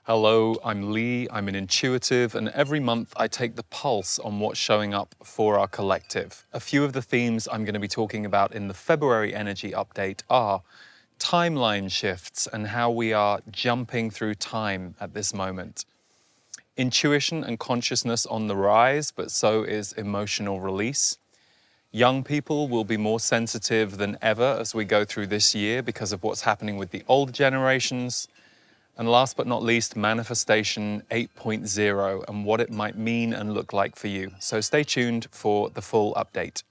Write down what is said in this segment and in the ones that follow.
Hello, I'm Lee, I'm an intuitive, and every month I take the pulse on what's showing up for our collective. A few of the themes I'm going to be talking about in the February energy update are timeline shifts and how we are jumping through time at this moment. Intuition and consciousness on the rise, but so is emotional release. Young people will be more sensitive than ever as we go through this year because of what's happening with the older generations. And last but not least, Manifestation 8.0 and what it might mean and look like for you. So stay tuned for the full update.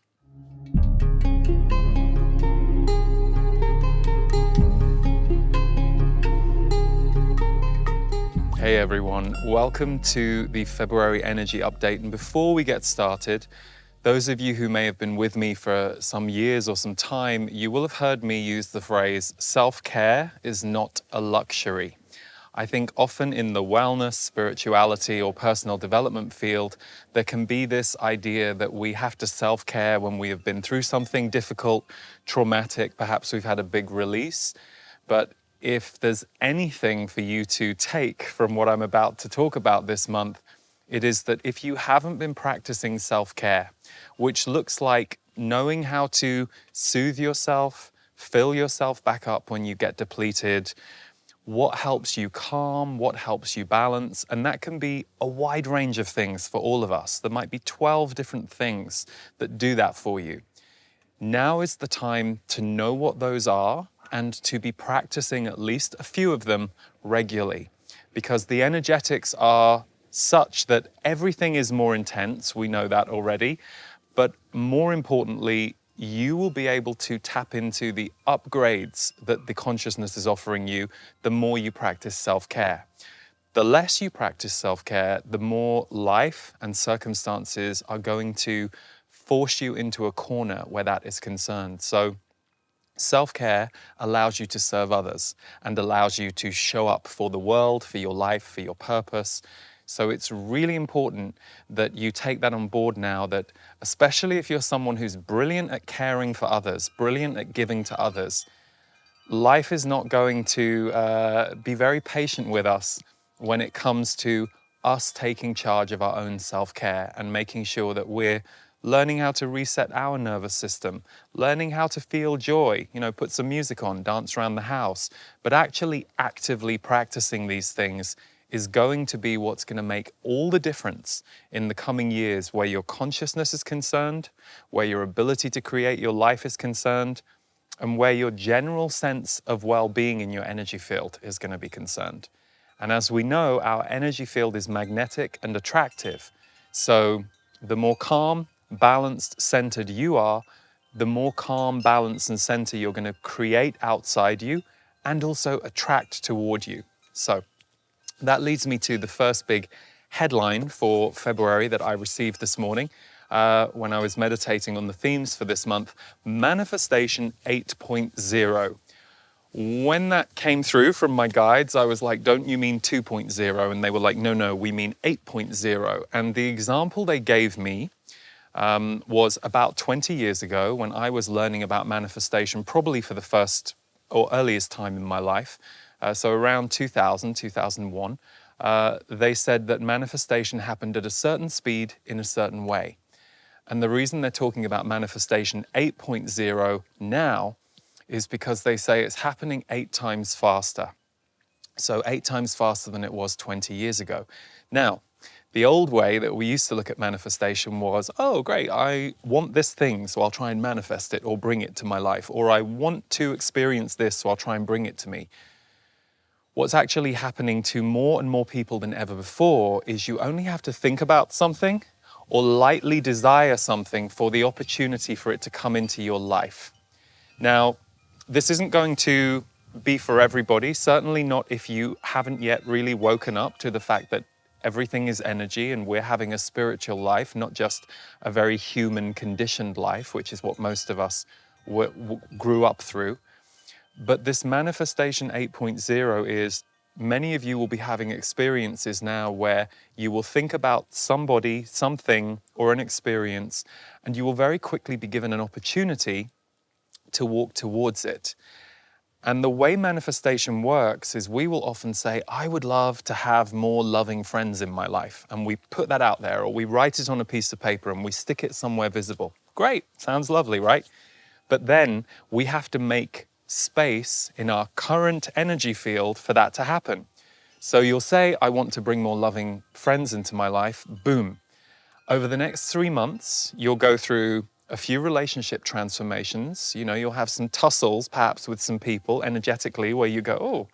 Hey everyone, welcome to the February energy update. And before we get started, those of you who may have been with me for some years or some time, you will have heard me use the phrase, self-care is not a luxury. I think often in the wellness, spirituality, or personal development field, there can be this idea that we have to self-care when we have been through something difficult, traumatic, perhaps we've had a big release. But if there's anything for you to take from what I'm about to talk about this month, it is that if you haven't been practicing self-care, which looks like knowing how to soothe yourself, fill yourself back up when you get depleted, what helps you calm, what helps you balance, and that can be a wide range of things for all of us. There might be 12 different things that do that for you. Now is the time to know what those are and to be practicing at least a few of them regularly, because the energetics are such that everything is more intense, we know that already, but more importantly, you will be able to tap into the upgrades that the consciousness is offering you the more you practice self-care. The less you practice self-care, the more life and circumstances are going to force you into a corner where that is concerned. So self-care allows you to serve others and allows you to show up for the world, for your life, for your purpose. So it's really important that you take that on board now, that especially if you're someone who's brilliant at caring for others, brilliant at giving to others, life is not going to be very patient with us when it comes to us taking charge of our own self-care and making sure that we're learning how to reset our nervous system, learning how to feel joy, put some music on, dance around the house, but actually actively practicing these things is going to be what's going to make all the difference in the coming years where your consciousness is concerned, where your ability to create your life is concerned, and where your general sense of well-being in your energy field is going to be concerned. And as we know, our energy field is magnetic and attractive. So the more calm, balanced, centered you are, the more calm, balance, and center you're going to create outside you and also attract toward you. So that leads me to the first big headline for February that I received this morning when I was meditating on the themes for this month, Manifestation 8.0. When that came through from my guides, I was like, don't you mean 2.0? And they were like, no, we mean 8.0. And the example they gave me was about 20 years ago when I was learning about manifestation, probably for the first or earliest time in my life. So around 2000, 2001, they said that manifestation happened at a certain speed in a certain way. And the reason they're talking about manifestation 8.0 now is because they say it's happening 8 times faster. So 8 times faster than it was 20 years ago. Now, the old way that we used to look at manifestation was, oh, great, I want this thing, so I'll try and manifest it or bring it to my life. Or I want to experience this, so I'll try and bring it to me. What's actually happening to more and more people than ever before is you only have to think about something or lightly desire something for the opportunity for it to come into your life. Now, this isn't going to be for everybody, certainly not if you haven't yet really woken up to the fact that everything is energy and we're having a spiritual life, not just a very human conditioned life, which is what most of us grew up through. But this Manifestation 8.0 is, many of you will be having experiences now where you will think about somebody, something, or an experience, and you will very quickly be given an opportunity to walk towards it. And the way manifestation works is we will often say, I would love to have more loving friends in my life. And we put that out there, or we write it on a piece of paper and we stick it somewhere visible. Great, sounds lovely, right? But then we have to make space in our current energy field for that to happen. So you'll say, I want to bring more loving friends into my life. Boom. Over the next 3 months, you'll go through a few relationship transformations. You know, you'll have some tussles perhaps with some people energetically where you go, oh,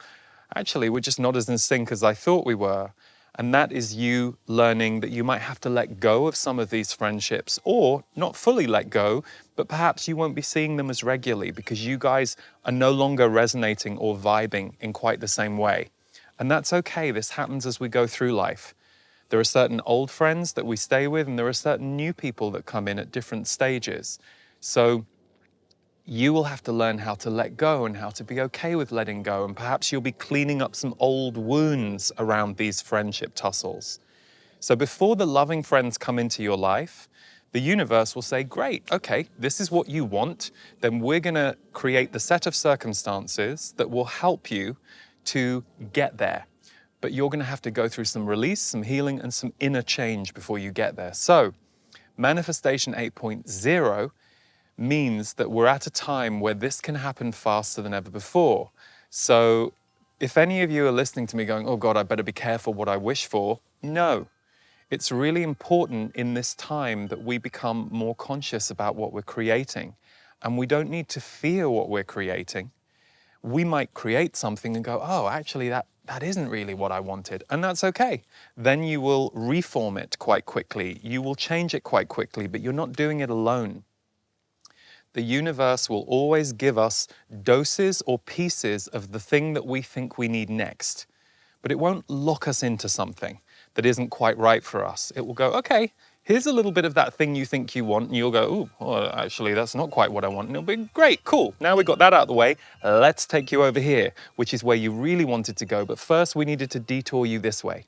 actually, we're just not as in sync as I thought we were. And that is you learning that you might have to let go of some of these friendships, or not fully let go, but perhaps you won't be seeing them as regularly because you guys are no longer resonating or vibing in quite the same way. And that's okay. This happens as we go through life. There are certain old friends that we stay with, and there are certain new people that come in at different stages. So you will have to learn how to let go and how to be okay with letting go. And perhaps you'll be cleaning up some old wounds around these friendship tussles. So before the loving friends come into your life, the universe will say, great, okay, this is what you want. Then we're going to create the set of circumstances that will help you to get there. But you're going to have to go through some release, some healing, and some inner change before you get there. So Manifestation 8.0 means that we're at a time where this can happen faster than ever before. So if any of you are listening to me going, oh God, I better be careful what I wish for, no. It's really important in this time that we become more conscious about what we're creating. And we don't need to fear what we're creating. We might create something and go, oh, actually that isn't really what I wanted. And that's okay. Then you will reform it quite quickly. You will change it quite quickly, but you're not doing it alone. The universe will always give us doses or pieces of the thing that we think we need next. But it won't lock us into something that isn't quite right for us. It will go, okay, here's a little bit of that thing you think you want, and you'll go, ooh, well, actually, that's not quite what I want. And it'll be great, cool. Now we've got that out of the way, let's take you over here, which is where you really wanted to go. But first, we needed to detour you this way.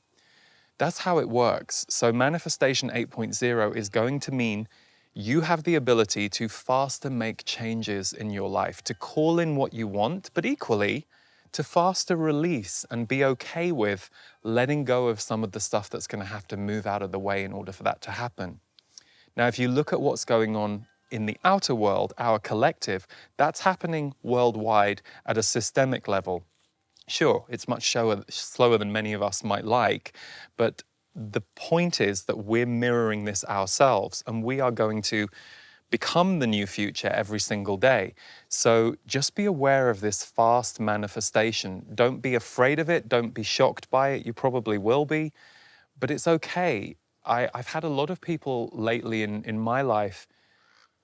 That's how it works. So Manifestation 8.0 is going to mean you have the ability to faster make changes in your life, to call in what you want, but equally to faster release and be okay with letting go of some of the stuff that's going to have to move out of the way in order for that to happen. Now, if you look at what's going on in the outer world, our collective, that's happening worldwide at a systemic level. Sure, it's much slower than many of us might like, but the point is that we're mirroring this ourselves, and we are going to become the new future every single day. So just be aware of this fast manifestation. Don't be afraid of it. Don't be shocked by it. You probably will be, but it's okay. I've had a lot of people lately in my life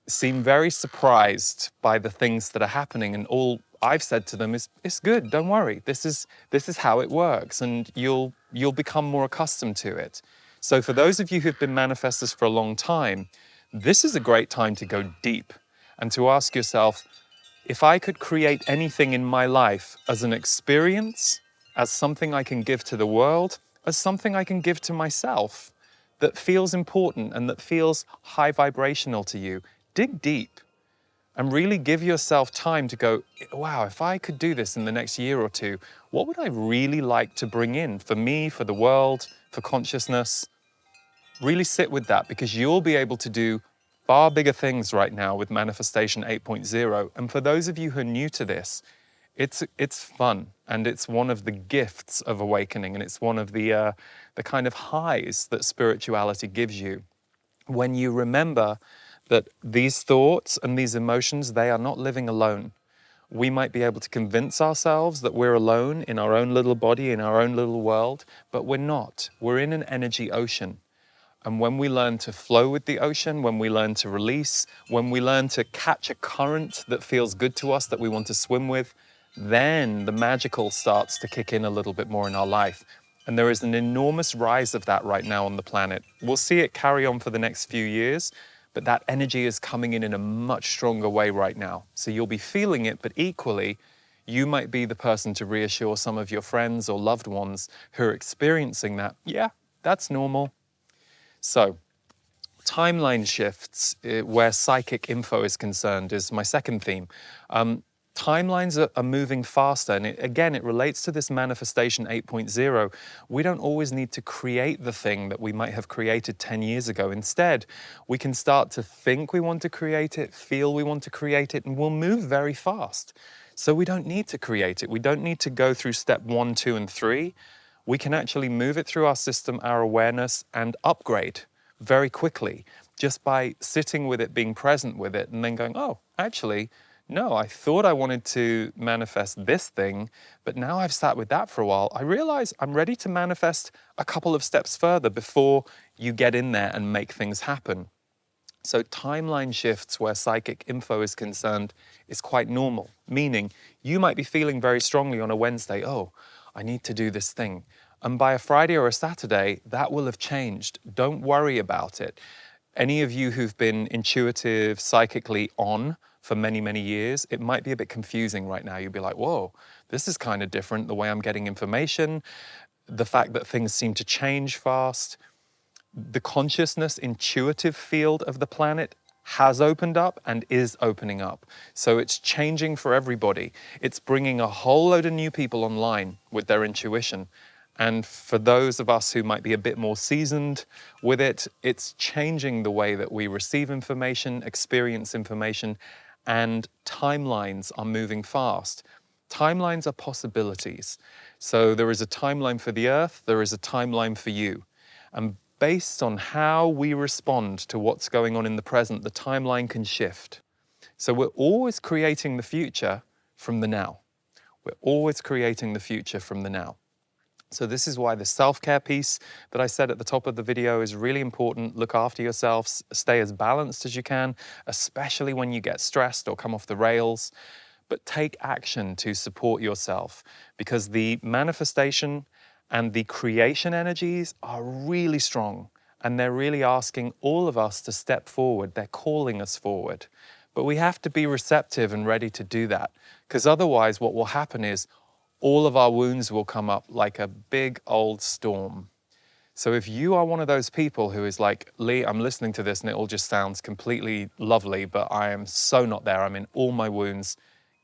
seem very surprised by the things that are happening, and all I've said to them is, it's good, don't worry. This is how it works, and you'll become more accustomed to it. So for those of you who've been manifestors for a long time, this is a great time to go deep and to ask yourself, if I could create anything in my life as an experience, as something I can give to the world, as something I can give to myself that feels important and that feels high vibrational to you, dig deep and really give yourself time to go, wow, if I could do this in the next year or two, what would I really like to bring in for me, for the world, for consciousness? Really sit with that, because you'll be able to do far bigger things right now with Manifestation 8.0. And for those of you who are new to this, it's fun, and it's one of the gifts of awakening, and it's one of the kind of highs that spirituality gives you when you remember that these thoughts and these emotions, they are not living alone. We might be able to convince ourselves that we're alone in our own little body, in our own little world, but we're not. We're in an energy ocean. And when we learn to flow with the ocean, when we learn to release, when we learn to catch a current that feels good to us, that we want to swim with, then the magical starts to kick in a little bit more in our life. And there is an enormous rise of that right now on the planet. We'll see it carry on for the next few years, but that energy is coming in a much stronger way right now. So you'll be feeling it, but equally, you might be the person to reassure some of your friends or loved ones who are experiencing that. Yeah, that's normal. So, timeline shifts where psychic info is concerned is my second theme. Timelines are moving faster. And again, it relates to this manifestation 8.0. We don't always need to create the thing that we might have created 10 years ago. Instead, we can start to think we want to create it, feel we want to create it, and we'll move very fast. So we don't need to create it. We don't need to go through step 1, 2, and 3. We can actually move it through our system, our awareness, and upgrade very quickly just by sitting with it, being present with it, and then going, oh, actually, no, I thought I wanted to manifest this thing, but now I've sat with that for a while. I realize I'm ready to manifest a couple of steps further before you get in there and make things happen. So timeline shifts where psychic info is concerned is quite normal, meaning you might be feeling very strongly on a Wednesday, oh, I need to do this thing. And by a Friday or a Saturday, that will have changed. Don't worry about it. Any of you who've been intuitive, psychically on for many, many years, it might be a bit confusing right now. You'll be like, whoa, this is kind of different, the way I'm getting information, the fact that things seem to change fast. The consciousness, intuitive field of the planet has opened up and is opening up. So it's changing for everybody. It's bringing a whole load of new people online with their intuition. And for those of us who might be a bit more seasoned with it, it's changing the way that we receive information, experience information, and timelines are moving fast. Timelines are possibilities. So there is a timeline for the Earth, there is a timeline for you. And based on how we respond to what's going on in the present, the timeline can shift. So we're always creating the future from the now. We're always creating the future from the now. So this is why the self-care piece that I said at the top of the video is really important. Look after yourselves, stay as balanced as you can, especially when you get stressed or come off the rails. But take action to support yourself, because the manifestation and the creation energies are really strong, and they're really asking all of us to step forward. They're calling us forward. But we have to be receptive and ready to do that, because otherwise what will happen is all of our wounds will come up like a big old storm. So if you are one of those people who is like, Lee, I'm listening to this and it all just sounds completely lovely, but I am so not there, I'm in all my wounds,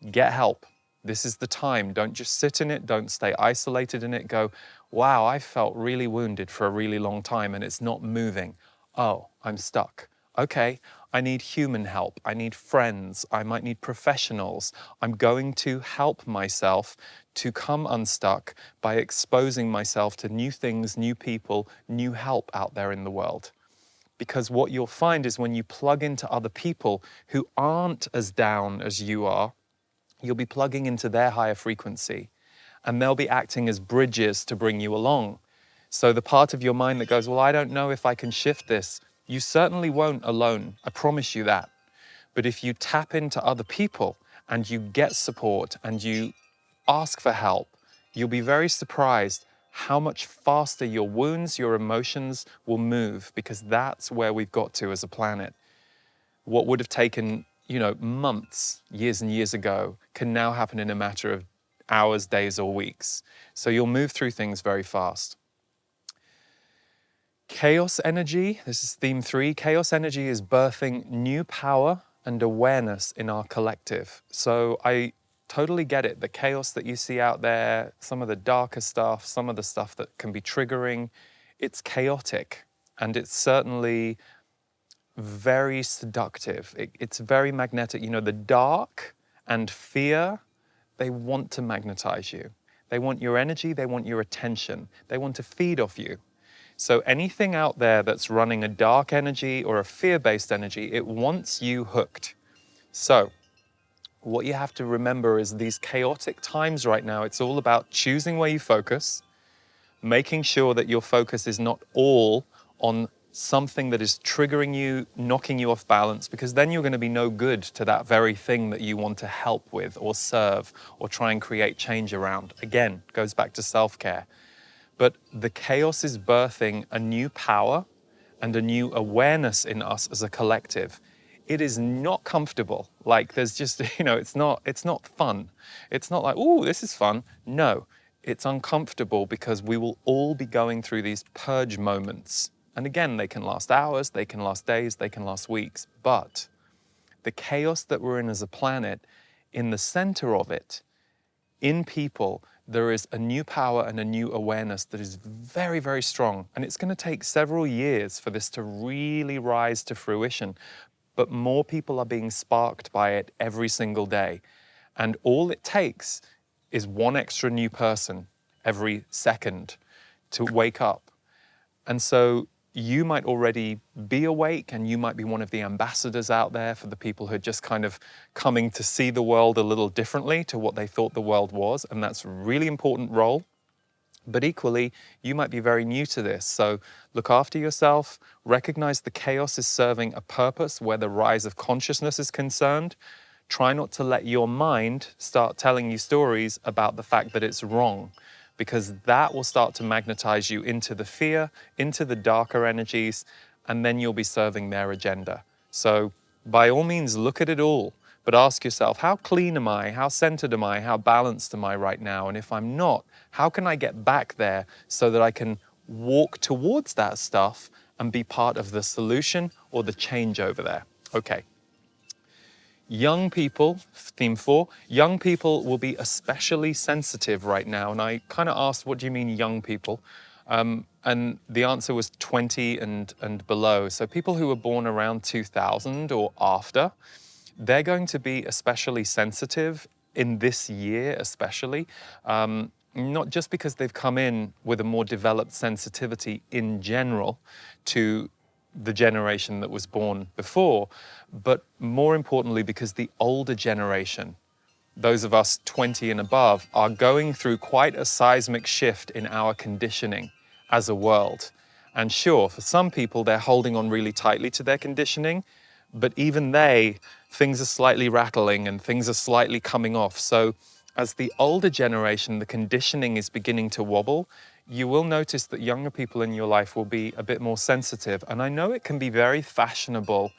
get help. This is the time. Don't just sit in it, don't stay isolated in it. Go, wow, I felt really wounded for a really long time and it's not moving. Oh, I'm stuck. Okay, I need human help. I need friends. I might need professionals. I'm going to help myself to come unstuck by exposing myself to new things, new people, new help out there in the world. Because what you'll find is when you plug into other people who aren't as down as you are, you'll be plugging into their higher frequency, and they'll be acting as bridges to bring you along. So the part of your mind that goes, well, I don't know if I can shift this, you certainly won't alone. I promise you that. But if you tap into other people and you get support and you ask for help, you'll be very surprised how much faster your wounds, your emotions will move, because that's where we've got to as a planet. What would have taken, months, years and years ago, can now happen in a matter of hours, days, or weeks. So you'll move through things very fast. Chaos energy, this is theme 3. Chaos energy is birthing new power and awareness in our collective. So I totally get it. The chaos that you see out there, some of the darker stuff, some of the stuff that can be triggering, it's chaotic, and it's certainly very seductive. It's very magnetic. The dark and fear, they want to magnetize you. They want your energy, they want your attention, they want to feed off you. So anything out there that's running a dark energy or a fear-based energy, it wants you hooked. So what you have to remember is these chaotic times right now, it's all about choosing where you focus, making sure that your focus is not all on something that is triggering you, knocking you off balance, because then you're going to be no good to that very thing that you want to help with or serve or try and create change around. Again, goes back to self-care. But the chaos is birthing a new power and a new awareness in us as a collective. It is not comfortable. Like there's just, it's not fun. It's not like, oh, this is fun. No, it's uncomfortable because we will all be going through these purge moments. And again, they can last hours, they can last days, they can last weeks. But the chaos that we're in as a planet in the center of it, in people, there is a new power and a new awareness that is very, very strong. And it's going to take several years for this to really rise to fruition. But more people are being sparked by it every single day. And all it takes is one extra new person every second to wake up. And so you might already be awake, and you might be one of the ambassadors out there for the people who are just kind of coming to see the world a little differently to what they thought the world was. And that's a really important role. But equally, you might be very new to this. So look after yourself, recognize the chaos is serving a purpose where the rise of consciousness is concerned. Try not to let your mind start telling you stories about the fact that it's wrong, because that will start to magnetize you into the fear, into the darker energies, and then you'll be serving their agenda. So by all means, look at it all, but ask yourself, how clean am I? How centered am I? How balanced am I right now? And if I'm not, how can I get back there so that I can walk towards that stuff and be part of the solution or the change over there? Okay. Young people, theme 4, young people will be especially sensitive right now. And I kind of asked, what do you mean young people? And the answer was 20 and below. So people who were born around 2000 or after, they're going to be especially sensitive in this year especially. Not just because they've come in with a more developed sensitivity in general to the generation that was born before, but more importantly because the older generation, those of us 20 and above, are going through quite a seismic shift in our conditioning as a world. And sure, for some people, they're holding on really tightly to their conditioning, but even things are slightly rattling and things are slightly coming off. So as the older generation, the conditioning is beginning to wobble, you will notice that younger people in your life will be a bit more sensitive. And I know it can be very fashionable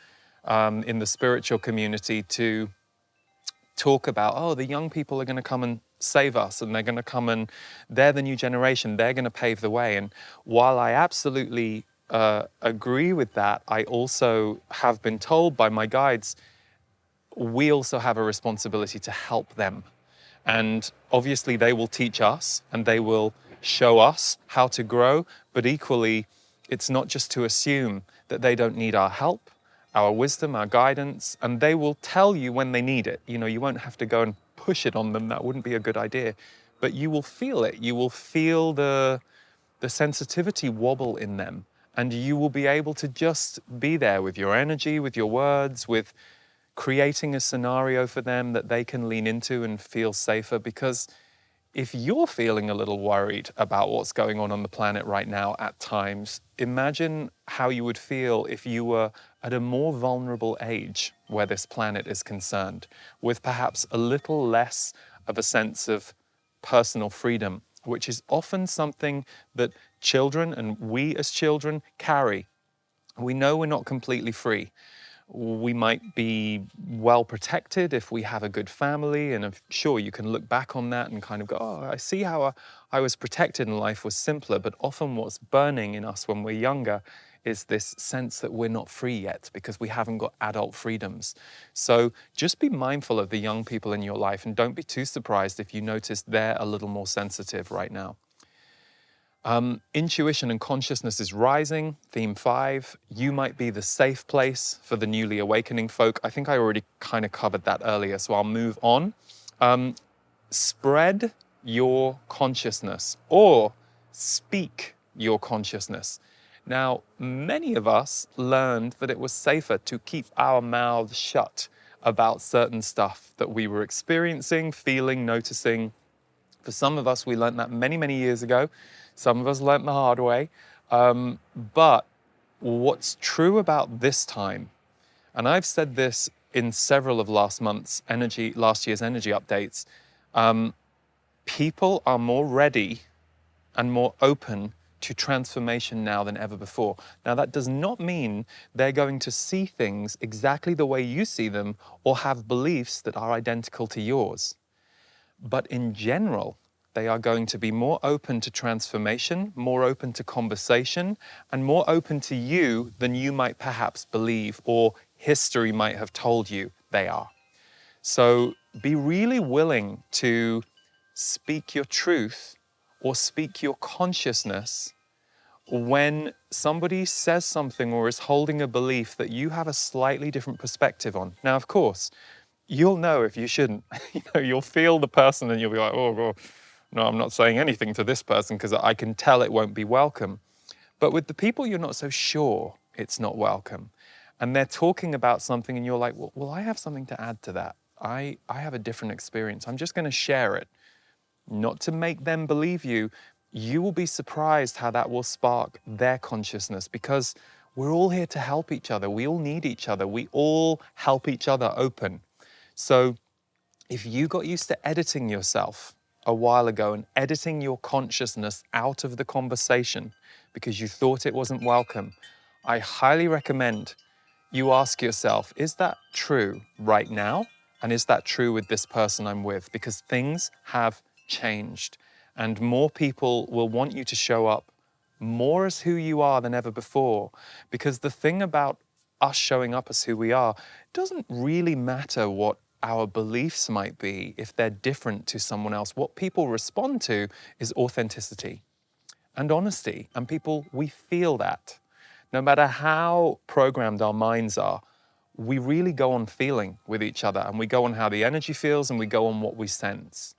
in the spiritual community to talk about, oh, the young people are going to come and save us, and they're going to come and they're the new generation, they're going to pave the way. And while I absolutely agree with that, I also have been told by my guides, we also have a responsibility to help them. And obviously they will teach us and they will show us how to grow, but equally, it's not just to assume that they don't need our help, our wisdom, our guidance, and they will tell you when they need it. You know, you won't have to go and push it on them. That wouldn't be a good idea, but you will feel it. You will feel the sensitivity wobble in them, and you will be able to just be there with your energy, with your words, with creating a scenario for them that they can lean into and feel safer. Because if you're feeling a little worried about what's going on the planet right now at times, imagine how you would feel if you were at a more vulnerable age where this planet is concerned, with perhaps a little less of a sense of personal freedom, which is often something that children and we as children carry. We know we're not completely free. We might be well protected if we have a good family, and I'm sure you can look back on that and kind of go, oh, I see how I was protected and life was simpler. But often what's burning in us when we're younger is this sense that we're not free yet because we haven't got adult freedoms. So just be mindful of the young people in your life, and don't be too surprised if you notice they're a little more sensitive right now. Intuition and consciousness is rising, theme 5. You might be the safe place for the newly awakening folk. I think I already kind of covered that earlier, so I'll move on. Spread your consciousness or speak your consciousness. Now, many of us learned that it was safer to keep our mouths shut about certain stuff that we were experiencing, feeling, noticing. For some of us, we learned that many, many years ago. Some of us learned the hard way. But what's true about this time, and I've said this in several of last year's energy updates, people are more ready and more open to transformation now than ever before. Now, that does not mean they're going to see things exactly the way you see them or have beliefs that are identical to yours. But in general, they are going to be more open to transformation, more open to conversation, and more open to you than you might perhaps believe or history might have told you they are. So be really willing to speak your truth or speak your consciousness when somebody says something or is holding a belief that you have a slightly different perspective on. Now, of course, you'll know if you shouldn't. You'll feel the person and you'll be like, oh, no, I'm not saying anything to this person because I can tell it won't be welcome. But with the people you're not so sure it's not welcome, and they're talking about something and you're like, well, I have something to add to that. I have a different experience. I'm just going to share it. Not to make them believe you. You will be surprised how that will spark their consciousness, because we're all here to help each other. We all need each other. We all help each other open. So if you got used to editing yourself a while ago and editing your consciousness out of the conversation because you thought it wasn't welcome, I highly recommend you ask yourself, is that true right now? And is that true with this person I'm with? Because things have changed and more people will want you to show up more as who you are than ever before. Because the thing about us showing up as who we are, it doesn't really matter what our beliefs might be if they're different to someone else. What people respond to is authenticity and honesty. And people, we feel that. No matter how programmed our minds are, we really go on feeling with each other, and we go on how the energy feels, and we go on what we sense.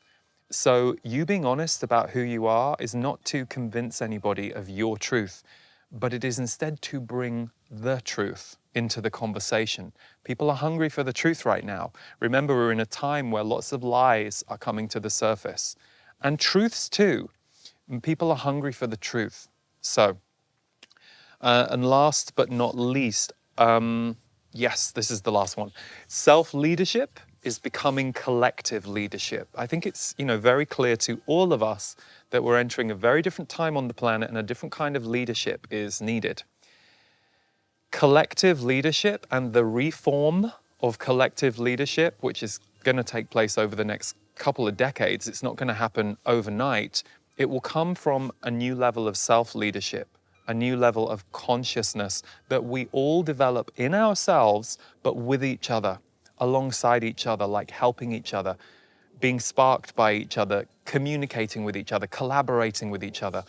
So you being honest about who you are is not to convince anybody of your truth, but it is instead to bring the truth into the conversation. People are hungry for the truth right now. Remember, we're in a time where lots of lies are coming to the surface, and truths too. And people are hungry for the truth. So, and last but not least, yes, this is the last one. Self-leadership is becoming collective leadership. I think it's, very clear to all of us that we're entering a very different time on the planet, and a different kind of leadership is needed. Collective leadership and the reform of collective leadership, which is going to take place over the next couple of decades, it's not going to happen overnight. It will come from a new level of self-leadership, a new level of consciousness that we all develop in ourselves, but with each other, alongside each other, like helping each other, being sparked by each other, communicating with each other, collaborating with each other.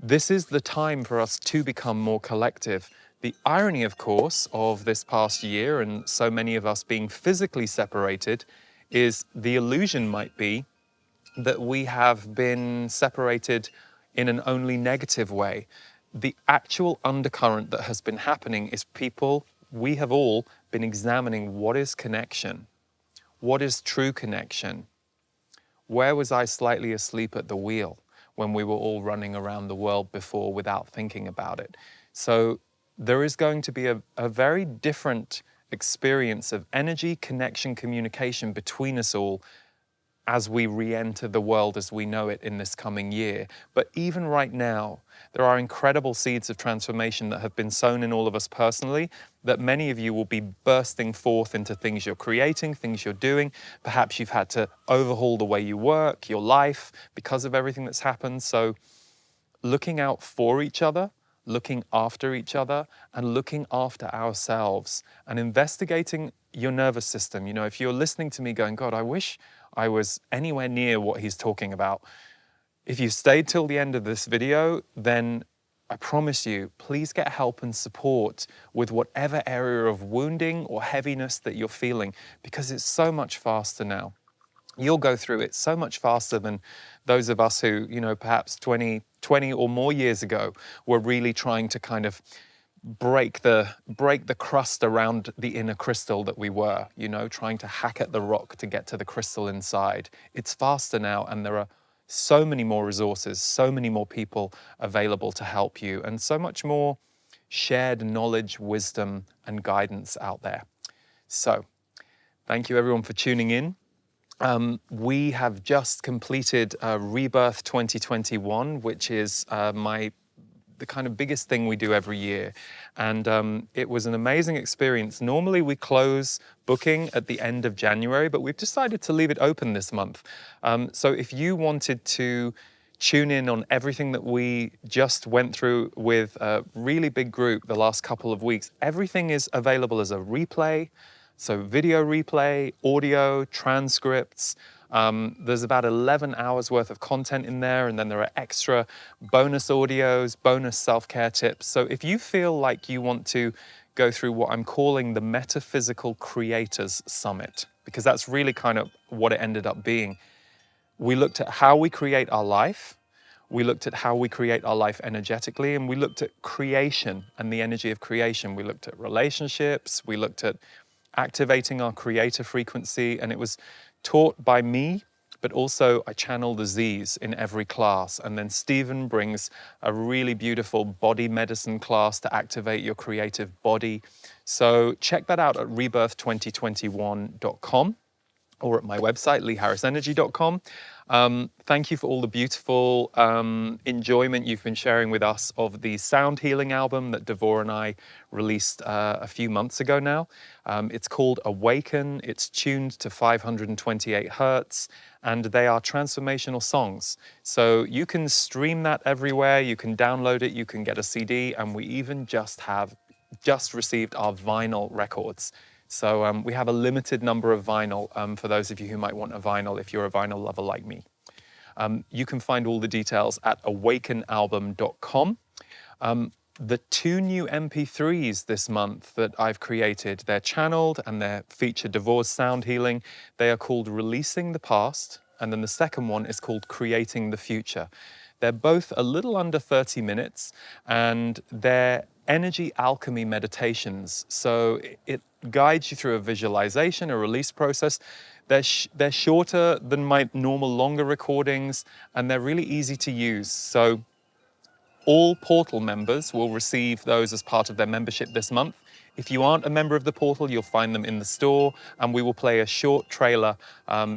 This is the time for us to become more collective. The irony, of course, of this past year and so many of us being physically separated is the illusion might be that we have been separated in an only negative way. The actual undercurrent that has been happening is we have all been examining what is connection, what is true connection. Where was I slightly asleep at the wheel when we were all running around the world before without thinking about it? So there is going to be a very different experience of energy, connection, communication between us all as we re-enter the world as we know it in this coming year. But even right now, there are incredible seeds of transformation that have been sown in all of us personally, that many of you will be bursting forth into things you're creating, things you're doing. Perhaps you've had to overhaul the way you work, your life, because of everything that's happened. So looking out for each other, looking after each other, and looking after ourselves, and investigating your nervous system. If you're listening to me going, God, I wish I was anywhere near what he's talking about. If you stayed till the end of this video, then I promise you, please get help and support with whatever area of wounding or heaviness that you're feeling, because it's so much faster now. You'll go through it so much faster than those of us who, perhaps 20 or more years ago were really trying to kind of break the crust around the inner crystal that we were, trying to hack at the rock to get to the crystal inside. It's faster now, and there are so many more resources, so many more people available to help you, and so much more shared knowledge, wisdom, and guidance out there. So, thank you everyone for tuning in. We have just completed Rebirth 2021, which is the kind of biggest thing we do every year. And it was an amazing experience. Normally we close booking at the end of January, but we've decided to leave it open this month. So if you wanted to tune in on everything that we just went through with a really big group the last couple of weeks, everything is available as a replay. So video replay, audio, transcripts. There's about 11 hours worth of content in there, and then there are extra bonus audios, bonus self-care tips. So if you feel like you want to go through what I'm calling the Metaphysical Creators Summit, because that's really kind of what it ended up being. We looked at how we create our life, we looked at how we create our life energetically, and we looked at creation and the energy of creation. We looked at relationships, we looked at activating our creator frequency, and it was taught by me, but also I channel the Z's in every class. And then Stephen brings a really beautiful body medicine class to activate your creative body. So check that out at rebirth2021.com or at my website, leeharrisenergy.com. Thank you for all the beautiful enjoyment you've been sharing with us of the Sound Healing album that Devor and I released a few months ago now. It's called Awaken. It's tuned to 528 hertz, and they are transformational songs. So you can stream that everywhere, you can download it, you can get a CD, and we even just received our vinyl records. So we have a limited number of vinyl for those of you who might want a vinyl if you're a vinyl lover like me. You can find all the details at awakenalbum.com. The 2 new MP3s this month that I've created, they're channeled and they're feature Devor's sound healing. They are called Releasing the Past, and then the second one is called Creating the Future. They're both a little under 30 minutes, and they're energy alchemy meditations. So it guides you through a visualization, a release process. They're shorter than my normal longer recordings, and they're really easy to use. So all Portal members will receive those as part of their membership this month. If you aren't a member of the Portal, you'll find them in the store, and we will play a short trailer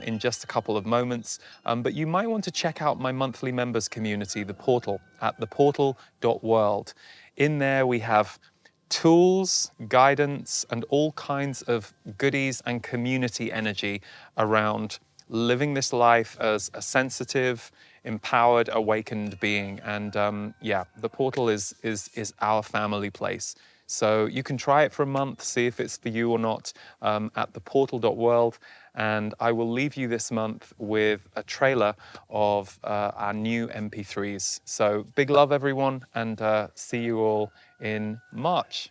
in just a couple of moments. But you might want to check out my monthly members community, the Portal, at theportal.world. In there we have tools, guidance, and all kinds of goodies and community energy around living this life as a sensitive, empowered, awakened being. And yeah, the Portal is our family place. So you can try it for a month, see if it's for you or not, at theportal.world. And I will leave you this month with a trailer of our new MP3s. So big love, everyone, and see you all in March.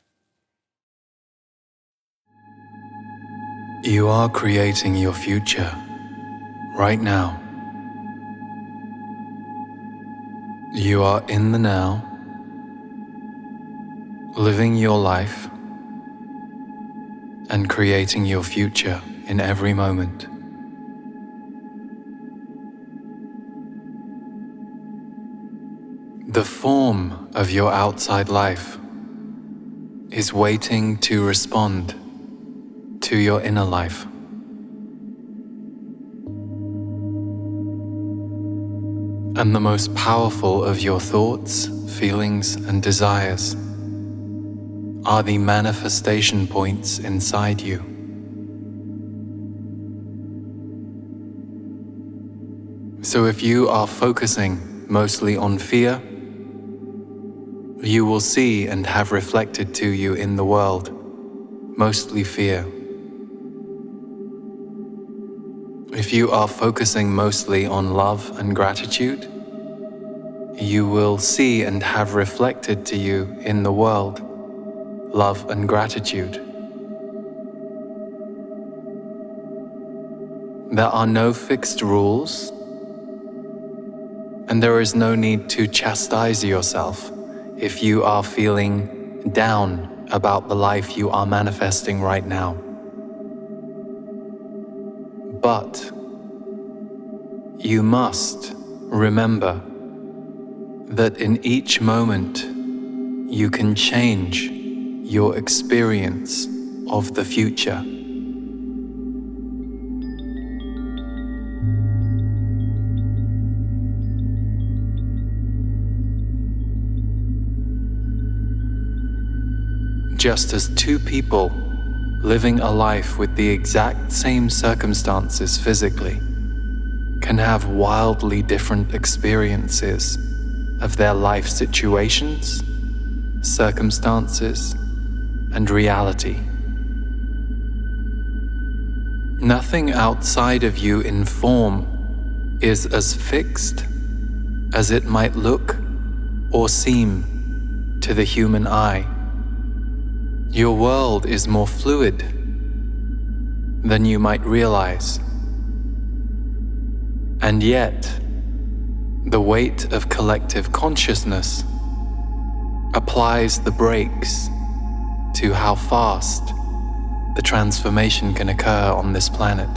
You are creating your future right now. You are in the now, living your life and creating your future in every moment. The form of your outside life is waiting to respond to your inner life. And the most powerful of your thoughts, feelings, and desires are the manifestation points inside you. So if you are focusing mostly on fear, you will see and have reflected to you in the world mostly fear. If you are focusing mostly on love and gratitude, you will see and have reflected to you in the world love and gratitude. There are no fixed rules, and there is no need to chastise yourself if you are feeling down about the life you are manifesting right now. But you must remember that in each moment you can change your experience of the future. Just as two people living a life with the exact same circumstances physically can have wildly different experiences of their life situations, circumstances, and reality. Nothing outside of you in form is as fixed as it might look or seem to the human eye. Your world is more fluid than you might realize. And yet, the weight of collective consciousness applies the brakes to how fast the transformation can occur on this planet.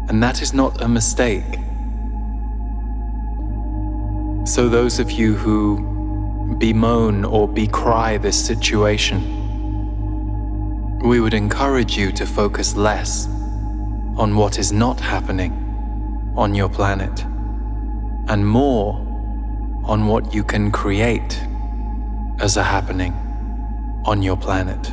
And that is not a mistake. So those of you who bemoan or decry this situation, we would encourage you to focus less on what is not happening on your planet and more on what you can create as a happening on your planet.